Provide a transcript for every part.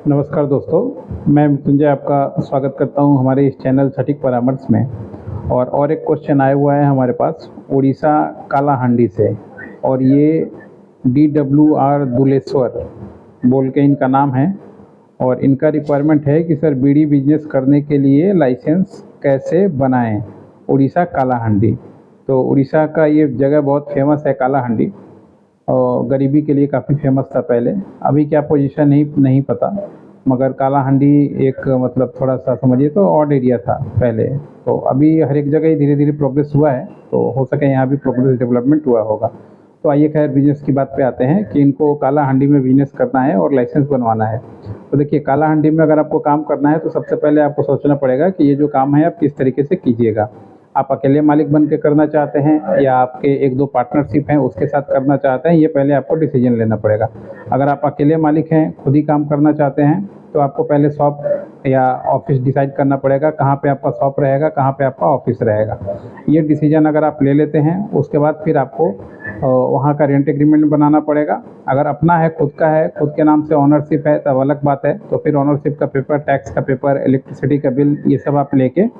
नमस्कार दोस्तों, मैं मृत्युंजय आपका स्वागत करता हूं हमारे इस चैनल सटीक परामर्श में। और एक क्वेश्चन आया हुआ है हमारे पास उड़ीसा कालाहांडी से, और ये DWR दुलेश्वर बोल के इनका नाम है। और इनका रिक्वायरमेंट है कि सर बीड़ी बिजनेस करने के लिए लाइसेंस कैसे बनाएं, उड़ीसा कालाहांडी। तो उड़ीसा का ये जगह बहुत फेमस है कालाहांडी, और गरीबी के लिए काफ़ी फेमस था पहले। अभी क्या पोजीशन नहीं पता, मगर कालाहांडी एक मतलब थोड़ा सा समझिए तो ऑड एरिया था पहले। तो अभी हर एक जगह ही धीरे धीरे प्रोग्रेस हुआ है, तो हो सके यहाँ भी प्रोग्रेस डेवलपमेंट हुआ होगा। तो आइए खैर बिजनेस की बात पे आते हैं कि इनको कालाहांडी में बिजनेस करना है और लाइसेंस बनवाना है। तो देखिए, कालाहांडी में अगर आपको काम करना है तो सबसे पहले आपको सोचना पड़ेगा कि ये जो काम है आप किस तरीके से कीजिएगा। आप अकेले मालिक बन के करना चाहते हैं या आपके एक दो पार्टनरशिप हैं उसके साथ करना चाहते हैं, ये पहले आपको डिसीजन लेना पड़ेगा। अगर आप अकेले मालिक हैं, खुद ही काम करना चाहते हैं, तो आपको पहले शॉप या ऑफिस डिसाइड करना पड़ेगा, कहाँ पे आपका शॉप रहेगा, कहाँ पे आपका ऑफिस रहेगा। ये डिसीजन अगर आप ले लेते हैं, उसके बाद फिर आपको वहाँ का रेंट एग्रीमेंट बनाना पड़ेगा। अगर अपना है, खुद का है, खुद के नाम से ओनरशिप है, तब अलग बात है। तो फिर ओनरशिप का पेपर, टैक्स का पेपर, इलेक्ट्रिसिटी का बिल, ये सब आप लेके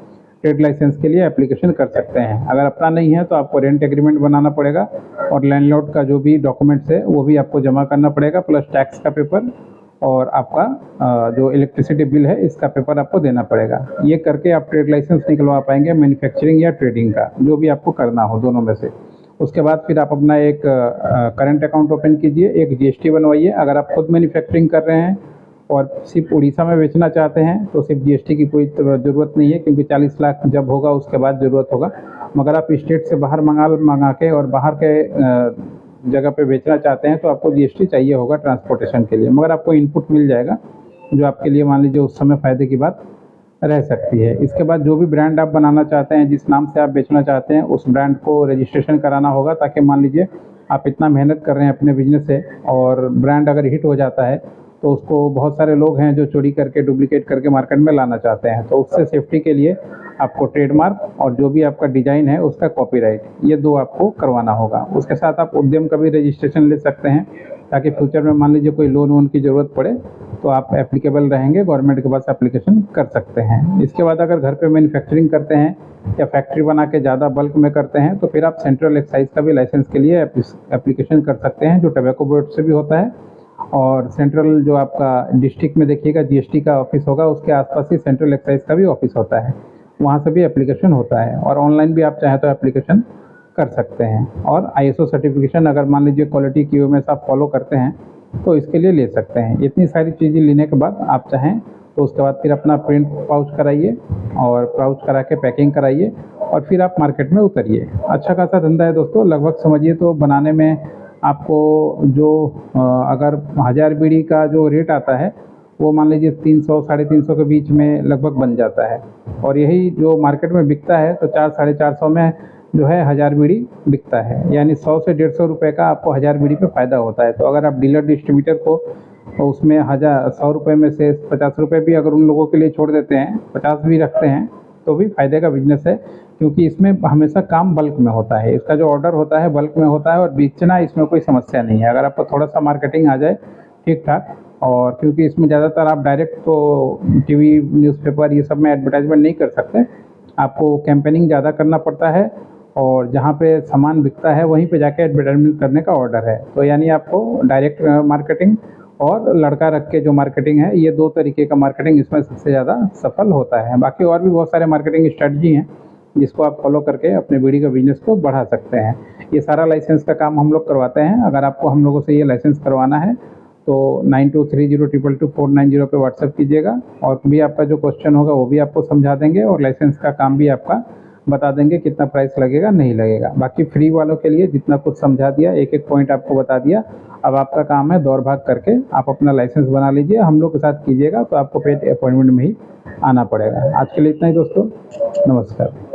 ट्रेड लाइसेंस के लिए एप्लीकेशन कर सकते हैं। अगर अपना नहीं है तो आपको रेंट एग्रीमेंट बनाना पड़ेगा, और लैंडलॉर्ड का जो भी डॉक्यूमेंट्स है वो भी आपको जमा करना पड़ेगा, प्लस टैक्स का पेपर और आपका जो इलेक्ट्रिसिटी बिल है इसका पेपर आपको देना पड़ेगा। ये करके आप ट्रेड लाइसेंस निकलवा पाएंगे, मैन्युफैक्चरिंग या ट्रेडिंग का, जो भी आपको करना हो दोनों में से। उसके बाद फिर आप अपना एक करंट अकाउंट ओपन कीजिए, एक GST बनवाइए। अगर आप खुद मैन्युफैक्चरिंग कर रहे हैं और सिर्फ उड़ीसा में बेचना चाहते हैं तो सिर्फ GST की कोई ज़रूरत नहीं है, क्योंकि 40 लाख जब होगा उसके बाद ज़रूरत होगा। मगर आप स्टेट से बाहर मंगा के और बाहर के जगह पे बेचना चाहते हैं तो आपको GST चाहिए होगा ट्रांसपोर्टेशन के लिए, मगर आपको इनपुट मिल जाएगा जो आपके लिए मान लीजिए उस समय फ़ायदे की बात रह सकती है। इसके बाद जो भी ब्रांड आप बनाना चाहते हैं, जिस नाम से आप बेचना चाहते हैं, उस ब्रांड को रजिस्ट्रेशन कराना होगा, ताकि मान लीजिए आप इतना मेहनत कर रहे हैं अपने बिजनेस से और ब्रांड अगर हिट हो जाता है तो उसको बहुत सारे लोग हैं जो चोरी करके, डुप्लीकेट करके मार्केट में लाना चाहते हैं। तो उससे सेफ्टी के लिए आपको ट्रेडमार्क और जो भी आपका डिज़ाइन है उसका कॉपीराइट, ये दो आपको करवाना होगा। उसके साथ आप उद्यम का भी रजिस्ट्रेशन ले सकते हैं, ताकि फ्यूचर में मान लीजिए कोई लोन वोन की ज़रूरत पड़े तो आप एप्लीकेबल रहेंगे, गवर्नमेंट के पास एप्लीकेशन कर सकते हैं। इसके बाद अगर घर पे मैन्युफैक्चरिंग करते हैं या फैक्ट्री बना के ज़्यादा बल्क में करते हैं तो फिर आप सेंट्रल एक्साइज का भी लाइसेंस के लिए एप्लीकेशन कर सकते हैं, जो टबैको बोर्ड से भी होता है। और सेंट्रल जो आपका डिस्ट्रिक्ट में देखिएगा GST का ऑफिस होगा, उसके आसपास ही सेंट्रल एक्साइज का भी ऑफिस होता है, वहाँ से भी एप्लीकेशन होता है। और ऑनलाइन भी आप चाहें तो एप्लीकेशन कर सकते हैं। और ISO सर्टिफिकेशन अगर मान लीजिए क्वालिटी QMS आप फॉलो करते हैं तो इसके लिए ले सकते हैं। इतनी सारी चीज़ें लेने के बाद आप चाहें तो उसके बाद फिर अपना प्रिंट पाउच कराइए, और पाउच करा के पैकिंग कराइए, और फिर आप मार्केट में उतरिए। अच्छा खासा धंधा है दोस्तों। लगभग समझिए तो बनाने में आपको जो अगर 1000 बीड़ी का जो रेट आता है वो मान लीजिए 300 साढ़े 300 के बीच में लगभग बन जाता है। और यही जो मार्केट में बिकता है तो 4 साढ़े 400 में जो है 1000 बीड़ी बिकता है, यानी 100 से 150 रुपये का आपको 1000 बीड़ी पे फ़ायदा होता है। तो अगर आप डीलर डिस्ट्रीब्यूटर को तो उसमें 100 रुपये में से 50 रुपये भी अगर उन लोगों के लिए छोड़ देते हैं, 50 भी रखते हैं, तो भी फ़ायदे का बिजनेस है, क्योंकि इसमें हमेशा काम बल्क में होता है। इसका जो ऑर्डर होता है बल्क में होता है, और बेचना इसमें कोई समस्या नहीं है अगर आपको थोड़ा सा मार्केटिंग आ जाए ठीक ठाक। और क्योंकि इसमें ज़्यादातर आप डायरेक्ट तो TV न्यूज़पेपर ये सब में एडवर्टाइजमेंट नहीं कर सकते, आपको कैंपेनिंग ज़्यादा करना पड़ता है, और जहाँ पे सामान बिकता है वहीं पे जाके एडवर्टाइजमेंट करने का ऑर्डर है। तो यानी आपको डायरेक्ट मार्केटिंग और लड़का रख के जो मार्केटिंग है, ये दो तरीके का मार्केटिंग इसमें सबसे ज़्यादा सफल होता है। बाकी और भी बहुत सारे मार्केटिंग स्ट्रेटजी हैं जिसको आप फॉलो करके अपने बीड़ी का बिजनेस को बढ़ा सकते हैं। ये सारा लाइसेंस का काम हम लोग करवाते हैं। अगर आपको हम लोगों से ये लाइसेंस करवाना है तो 9230222490 पे व्हाट्सएप कीजिएगा, और भी आपका जो क्वेश्चन होगा वो भी आपको समझा देंगे, और लाइसेंस का काम भी आपका बता देंगे कितना प्राइस लगेगा, नहीं लगेगा। बाकी फ्री वालों के लिए जितना कुछ समझा दिया, एक एक पॉइंट आपको बता दिया। अब आपका काम है दौड़ भाग करके आप अपना लाइसेंस बना लीजिए। हम लोग के साथ कीजिएगा तो आपको पेड अपॉइंटमेंट में ही आना पड़ेगा। आज के लिए इतना ही दोस्तों, नमस्कार।